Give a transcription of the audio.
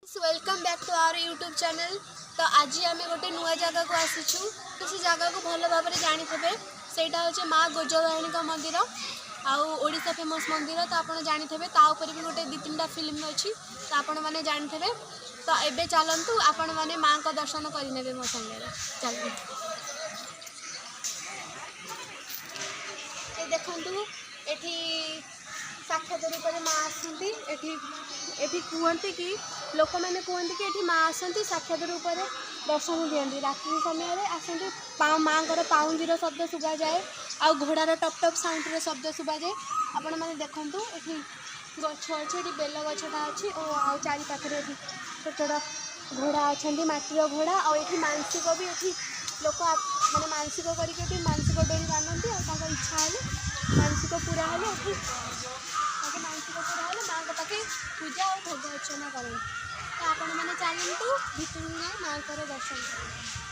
Welcome back to our YouTube channel. तो आज आम गोटे नुआ जगह को आसीचु। तो से जगह को भल भाव में जानीथे सेटा हूँ माँ गोजवाहिणी मंदिर आशा फेमस मंदिर। तो आप जानीथे तापर भी गोटे 2-3टा फिल्म अच्छी तो आपण मैंने जानीथे। तो एबे चलतु आपण मैंने माँ का दर्शन करे मो संगे चल देखु एठी साक्षात रूप में माँ आसती एठी कहते कि लोक मैंने कहते कि एठी माँ आसती साक्षात रूप में दर्शन दिखती। रात्रि समय आसती माँ को पाउंजीर शब्द शुभा जाए आ घोड़ार टप टप साउंड शब्द शुभा जाए। आपण मैंने देखु ये गछ अच्छे ये बेल गछटा अच्छी और चारि पाखे छोट छोट घोड़ा अच्छा माटीर घोड़ा और ये मानसिक भी ये लोक मैंने मानसिक करके मानसिक डोरी बांधती और इच्छा है मानसिक पूरा हेले मानसिक पूरा हेले माँ को पाखे पूजा और भोग अर्चना करें। तो आपण मैंने चलतु भितर माँ को दर्शन करें।